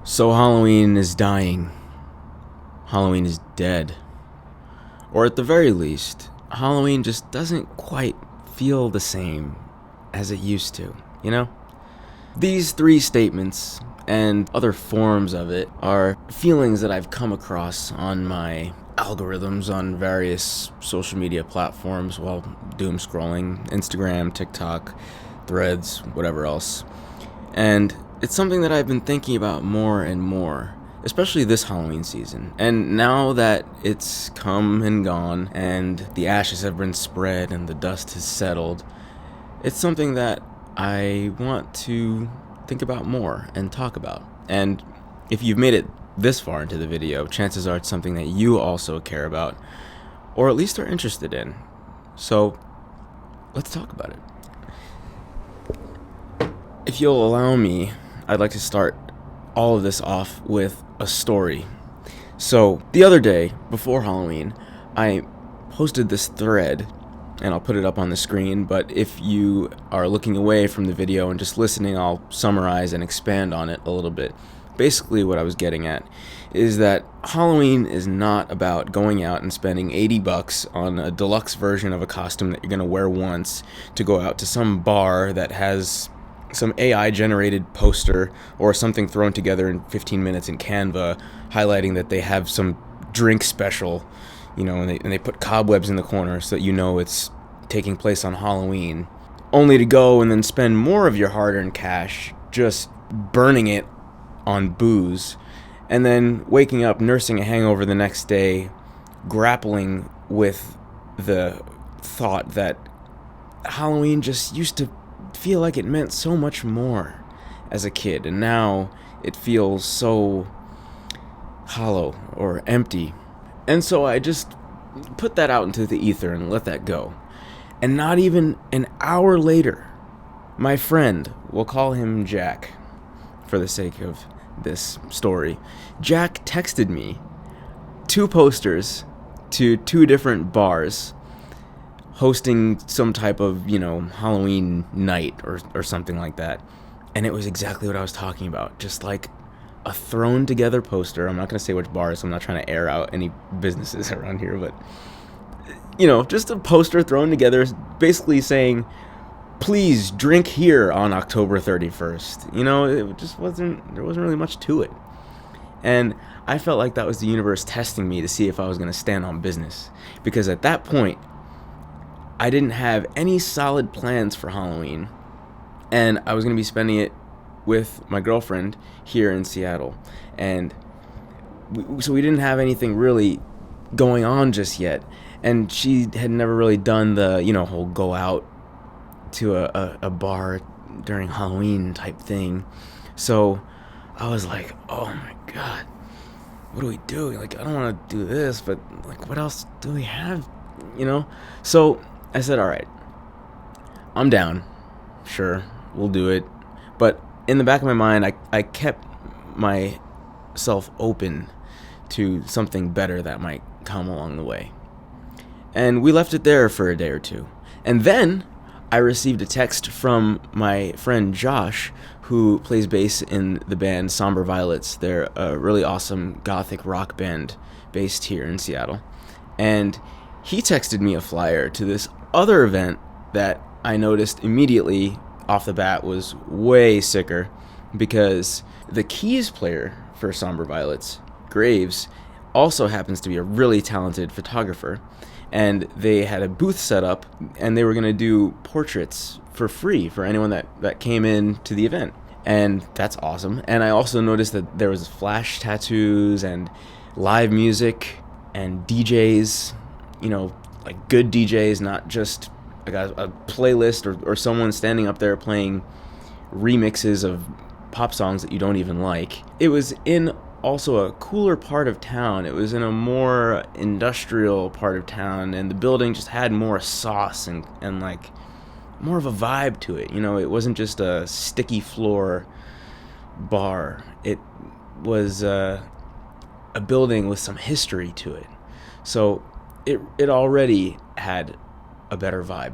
So Halloween is dying. Halloween is dead. Or at the very least, Halloween just doesn't quite feel the same as it used to, you know? These three statements and other forms of it are feelings that I've come across on my algorithms on various social media platforms while doom scrolling Instagram, TikTok, Threads, whatever else. And it's something that I've been thinking about more and more, especially this Halloween season. And now that it's come and gone and the ashes have been spread and the dust has settled, it's something that I want to think about more and talk about. And if you've made it this far into the video, chances are it's something that you also care about, or at least are interested in. So let's talk about it. If you'll allow me, I'd like to start all of this off with a story. So the other day, before Halloween, I posted this thread, and I'll put it up on the screen, but if you are looking away from the video and just listening, I'll summarize and expand on it a little bit. Basically, what I was getting at is that Halloween is not about going out and spending $80 on a deluxe version of a costume that you're going to wear once to go out to some bar that has some AI-generated poster or something thrown together in 15 minutes in Canva highlighting that they have some drink special, and they put cobwebs in the corner so that you know it's taking place on Halloween, only to go and then spend more of your hard-earned cash just burning it on booze, and then waking up nursing a hangover the next day, grappling with the thought that Halloween just used to feel like it meant so much more as a kid, and now it feels so hollow or empty. And so I just put that out into the ether and let that go. And not even an hour later, my friend, we'll call him Jack for the sake of this story, Jack texted me 2 posters to 2 different bars hosting some type of, Halloween night or something like that. And it was exactly what I was talking about. Just like a thrown together poster. I'm not going to say which bars, so I'm not trying to air out any businesses around here, but just a poster thrown together basically saying, please drink here on October 31st. It just there wasn't really much to it. And I felt like that was the universe testing me to see if I was going to stand on business. Because at that point, I didn't have any solid plans for Halloween, and I was going to be spending it with my girlfriend here in Seattle. And so we didn't have anything really going on just yet. And she had never really done the, whole go out to a bar during Halloween type thing. So I was like, oh my God, what do we do? I don't want to do this, but what else do we have? So I said, all right, I'm down. Sure, we'll do it. But in the back of my mind, I kept myself open to something better that might come along the way. And we left it there for a day or two. And then I received a text from my friend Josh, who plays bass in the band Somber Violets. They're a really awesome gothic rock band based here in Seattle. And he texted me a flyer to this other event that I noticed immediately off the bat was way sicker, because the keys player for Somber Violets, Graves, also happens to be a really talented photographer. And they had a booth set up, and they were going to do portraits for free for anyone that came in to the event. And that's awesome. And I also noticed that there was flash tattoos and live music and DJs, like good DJs, not just like a playlist or someone standing up there playing remixes of pop songs that you don't even like. It was in also a cooler part of town. It was in a more industrial part of town, and the building just had more sauce and like more of a vibe to it. It wasn't just a sticky floor bar. It was a building with some history to it. So it already had a better vibe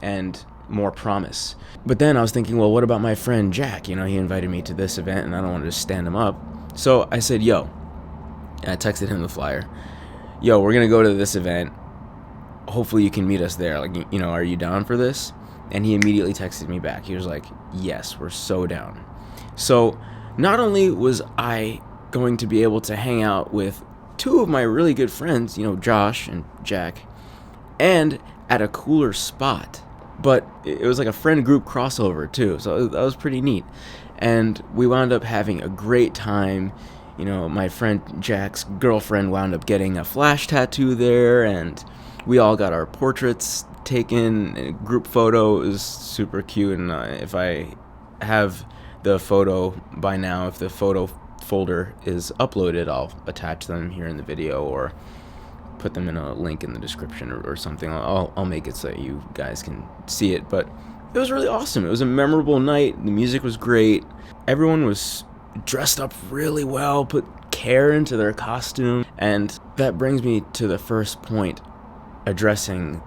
and more promise. But then I was thinking, well, what about my friend Jack? He invited me to this event, and I don't want to just stand him up. So I said, yo, and I texted him the flyer. Yo, we're going to go to this event. Hopefully you can meet us there. Like, you know, are you down for this? And he immediately texted me back. He was like, yes, we're so down. So not only was I going to be able to hang out with two of my really good friends, you know, Josh and Jack, and at a cooler spot, but it was like a friend group crossover too, so that was pretty neat. And we wound up having a great time. You know, my friend Jack's girlfriend wound up getting a flash tattoo there, and we all got our portraits taken. A group photo. It was super cute, and if I have the photo by now, if the photo folder is uploaded, I'll attach them here in the video or put them in a link in the description or something. I'll make it so that you guys can see it. But it was really awesome. It was a memorable night. The music was great. Everyone was dressed up really well, put care into their costume. And that brings me to the first point, addressing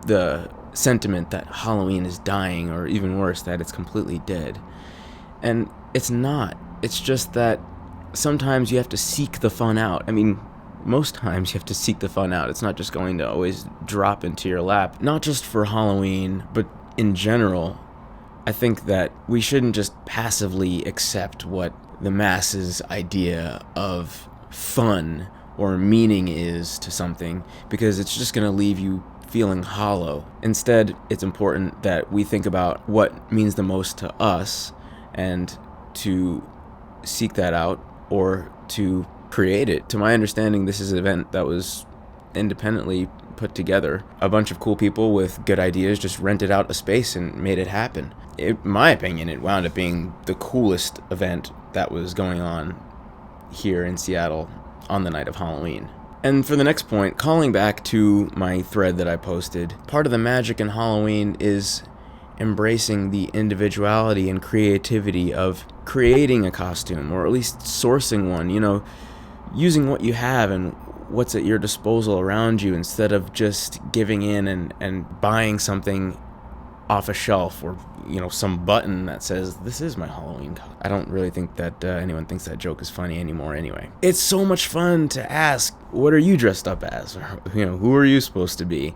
the sentiment that Halloween is dying, or even worse, that it's completely dead. And it's not. It's just that sometimes you have to seek the fun out. I mean, most times you have to seek the fun out. It's not just going to always drop into your lap. Not just for Halloween, but in general. I think that we shouldn't just passively accept what the masses' idea of fun or meaning is to something, because it's just going to leave you feeling hollow. Instead, it's important that we think about what means the most to us and to seek that out or to create it. To my understanding, this is an event that was independently put together. A bunch of cool people with good ideas just rented out a space and made it happen. In my opinion, it wound up being the coolest event that was going on here in Seattle on the night of Halloween. And for the next point, calling back to my thread that I posted, part of the magic in Halloween is embracing the individuality and creativity of creating a costume, or at least sourcing one, you know, using what you have and what's at your disposal around you, instead of just giving in and buying something off a shelf, or, you know, some button that says, this is my Halloween costume. I don't really think that anyone thinks that joke is funny anymore anyway. It's so much fun to ask, what are you dressed up as? Or, you know, who are you supposed to be?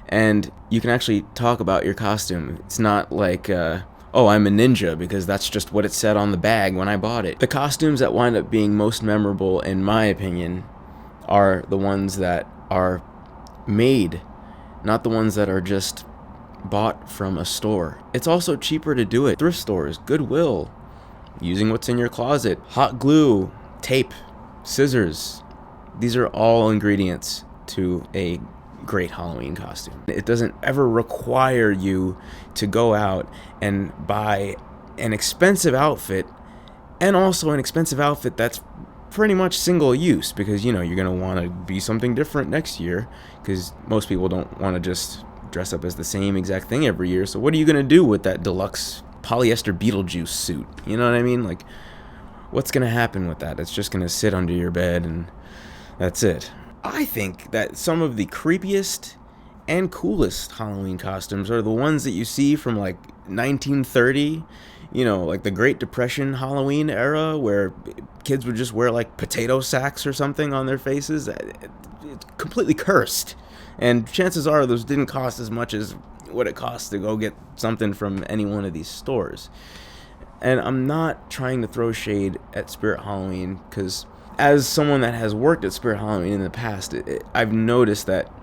And you can actually talk about your costume. It's not like, oh, I'm a ninja, because that's just what it said on the bag when I bought it. The costumes that wind up being most memorable, in my opinion, are the ones that are made, not the ones that are just bought from a store. It's also cheaper to do it. Thrift stores, Goodwill, using what's in your closet, hot glue, tape, scissors. These are all ingredients to a great Halloween costume. It doesn't ever require you to go out and buy an expensive outfit, and also an expensive outfit that's pretty much single use, because, you know, you're going to want to be something different next year, because most people don't want to just dress up as the same exact thing every year. So what are you going to do with that deluxe polyester Beetlejuice suit? You know what I mean? Like, what's going to happen with that? It's just going to sit under your bed and that's it. I think that some of the creepiest and coolest Halloween costumes are the ones that you see from like 1930, you know, like the Great Depression Halloween era, where kids would just wear like potato sacks or something on their faces. It's completely cursed. And chances are those didn't cost as much as what it costs to go get something from any one of these stores. And I'm not trying to throw shade at Spirit Halloween, because as someone that has worked at Spirit Halloween in the past, I've noticed that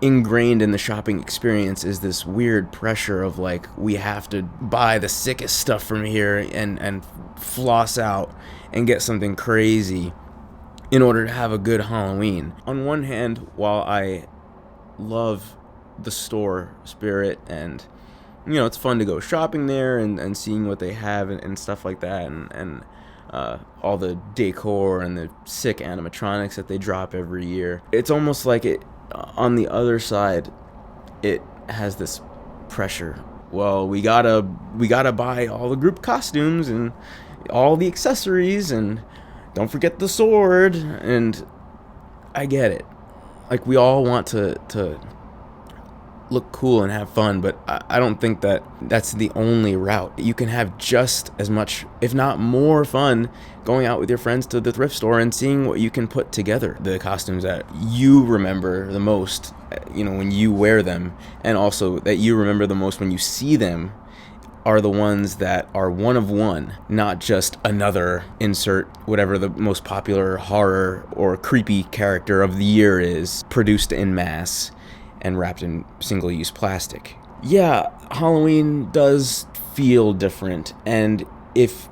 ingrained in the shopping experience is this weird pressure of like, we have to buy the sickest stuff from here and floss out and get something crazy in order to have a good Halloween. On one hand, while I love the store Spirit, and, you know, it's fun to go shopping there and seeing what they have and stuff like that, and all the decor and the sick animatronics that they drop every year. It's almost like it, on the other side, it has this pressure. Well, we gotta buy all the group costumes and all the accessories, and don't forget the sword. And I get it. Like, we all want to look cool and have fun, but I don't think that that's the only route. You can have just as much, if not more fun, going out with your friends to the thrift store and seeing what you can put together. The costumes that you remember the most, when you wear them, and also that you remember the most when you see them, are the ones that are one of one, not just another insert whatever the most popular horror or creepy character of the year is, produced in mass and wrapped in single-use plastic. Yeah, Halloween does feel different, and if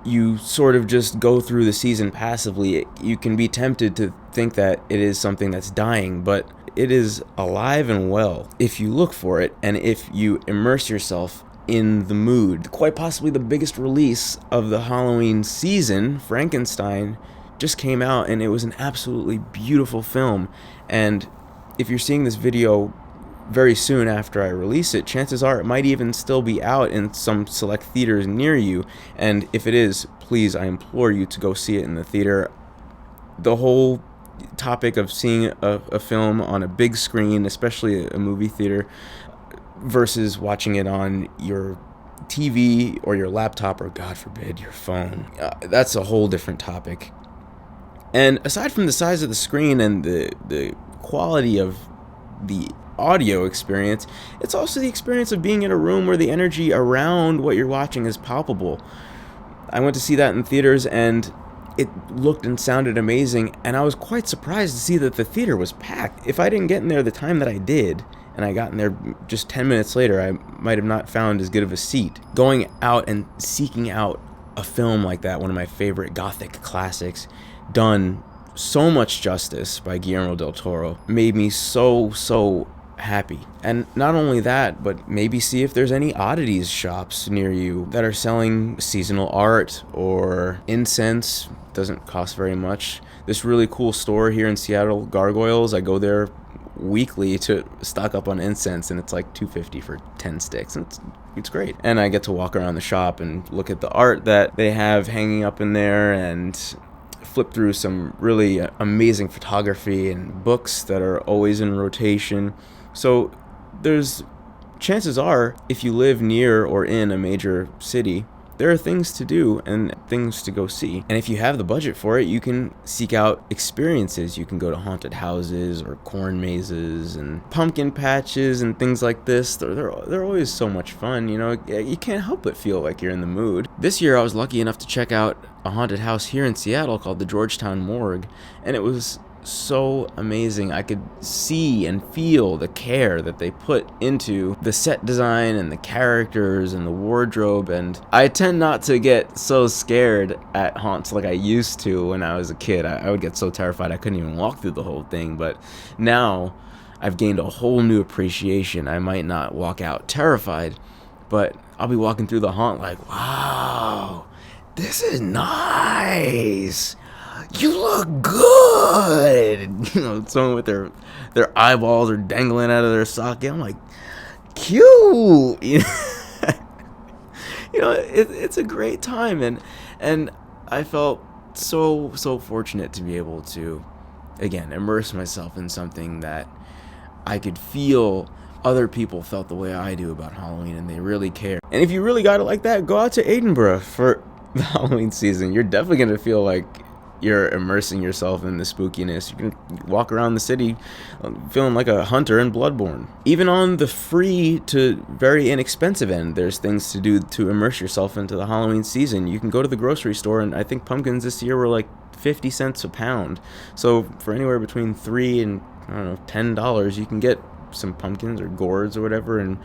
you sort of just go through the season passively, you can be tempted to think that it is something that's dying, but it is alive and well if you look for it and if you immerse yourself in the mood. Quite possibly the biggest release of the Halloween season, Frankenstein, just came out, and it was an absolutely beautiful film. And if you're seeing this video very soon after I release it, chances are it might even still be out in some select theaters near you. And if it is, please, I implore you to go see it in the theater. The whole topic of seeing a film on a big screen, especially a movie theater, versus watching it on your TV or your laptop, or God forbid, your phone, that's a whole different topic. And aside from the size of the screen and the quality of the audio experience, it's also the experience of being in a room where the energy around what you're watching is palpable. I went to see that in theaters, and it looked and sounded amazing, and I was quite surprised to see that the theater was packed. If I didn't get in there the time that I did, and I got in there just 10 minutes later, I might have not found as good of a seat. Going out and seeking out a film like that, one of my favorite Gothic classics, done so much justice by Guillermo del Toro, made me so happy. And not only that, but maybe see if there's any oddities shops near you that are selling seasonal art or incense. Doesn't cost very much. This really cool store here in Seattle, Gargoyles, I go there weekly to stock up on incense, and it's like $2.50 for 10 sticks, and it's great. And I get to walk around the shop and look at the art that they have hanging up in there, and flip through some really amazing photography and books that are always in rotation. So there's chances are, if you live near or in a major city, there are things to do and things to go see. And if you have the budget for it, you can seek out experiences. You can go to haunted houses or corn mazes and pumpkin patches and things like this. They're always so much fun, You can't help but feel like you're in the mood. This year I was lucky enough to check out a haunted house here in Seattle called the Georgetown Morgue, and it was so amazing. I could see and feel the care that they put into the set design and the characters and the wardrobe, and I tend not to get so scared at haunts like I used to when I was a kid. I would get so terrified I couldn't even walk through the whole thing, but now I've gained a whole new appreciation. I might not walk out terrified, but I'll be walking through the haunt like, wow, this is nice. You look good. Someone with their eyeballs are dangling out of their socket. I'm like, cute. It's a great time, and I felt so fortunate to be able to, again, immerse myself in something that I could feel other people felt the way I do about Halloween, and they really care. And if you really got it like that, go out to Edinburgh for the Halloween season. You're definitely gonna feel like you're immersing yourself in the spookiness. You can walk around the city feeling like a hunter in Bloodborne. Even on the free to very inexpensive end, there's things to do to immerse yourself into the Halloween season. You can go to the grocery store, and I think pumpkins this year were like 50 cents a pound. So for anywhere between $3 and $10, you can get some pumpkins or gourds or whatever, and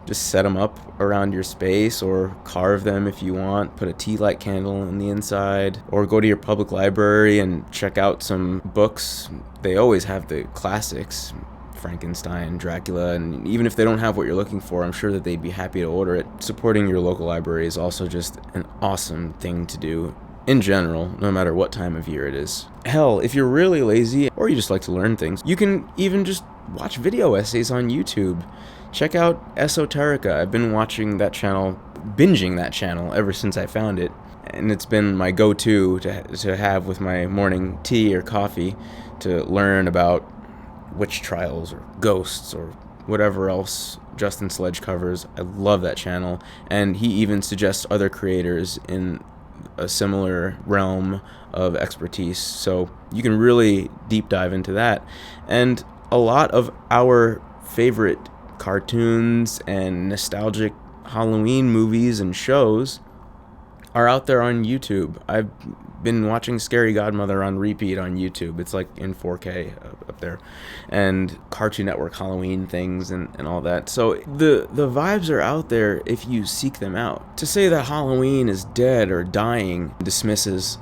just set them up around your space, or carve them if you want, put a tea light candle in the inside, or go to your public library and check out some books. They always have the classics, Frankenstein, Dracula, and even if they don't have what you're looking for, I'm sure that they'd be happy to order it. Supporting your local library is also just an awesome thing to do in general, no matter what time of year it is. Hell, if you're really lazy or you just like to learn things, you can even just watch video essays on YouTube. Check out Esoterica. I've been watching that channel, binging that channel ever since I found it, and it's been my go-to to have with my morning tea or coffee to learn about witch trials or ghosts or whatever else Justin Sledge covers. I love that channel, and he even suggests other creators in a similar realm of expertise, so you can really deep dive into that. And a lot of our favorite cartoons and nostalgic Halloween movies and shows are out there on YouTube. I've been watching Scary Godmother on repeat on YouTube. It's like in 4K up there. And Cartoon Network Halloween things and all that. So the vibes are out there if you seek them out. To say that Halloween is dead or dying dismisses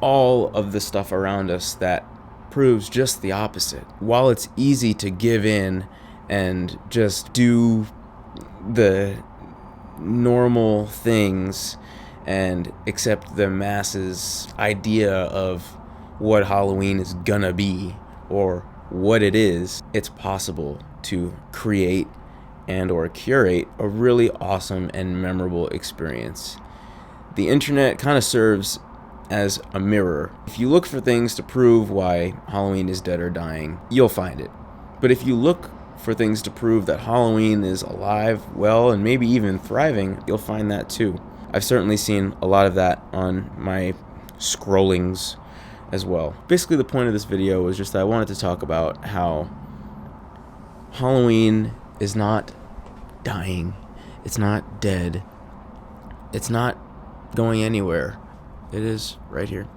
all of the stuff around us that proves just the opposite. While it's easy to give in and just do the normal things and accept the masses' idea of what Halloween is gonna be or what it is, it's possible to create and or curate a really awesome and memorable experience. The internet kind of serves as a mirror. If you look for things to prove why Halloween is dead or dying, you'll find it. But if you look for things to prove that Halloween is alive, well, and maybe even thriving, you'll find that too. I've certainly seen a lot of that on my scrollings as well. Basically, the point of this video was just that I wanted to talk about how Halloween is not dying. It's not dead. It's not going anywhere. It is right here.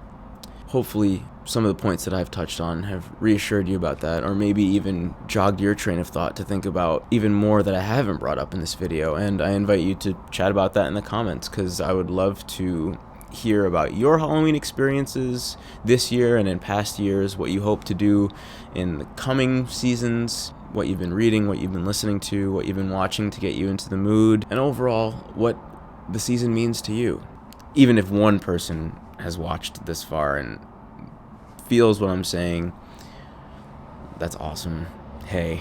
Hopefully, some of the points that I've touched on have reassured you about that, or maybe even jogged your train of thought to think about even more that I haven't brought up in this video. And I invite you to chat about that in the comments, because I would love to hear about your Halloween experiences this year and in past years, what you hope to do in the coming seasons, what you've been reading, what you've been listening to, what you've been watching to get you into the mood, and overall, what the season means to you. Even if one person has watched this far and feels what I'm saying, that's awesome. Hey,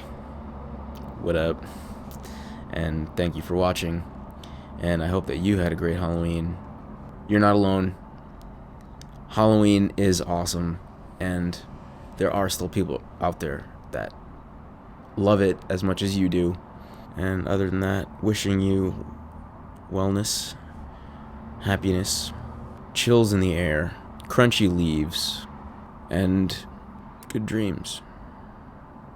what up? And thank you for watching, and I hope that you had a great Halloween. You're not alone. Halloween is awesome, and there are still people out there that love it as much as you do. And other than that, wishing you wellness, happiness, chills in the air, crunchy leaves, and good dreams.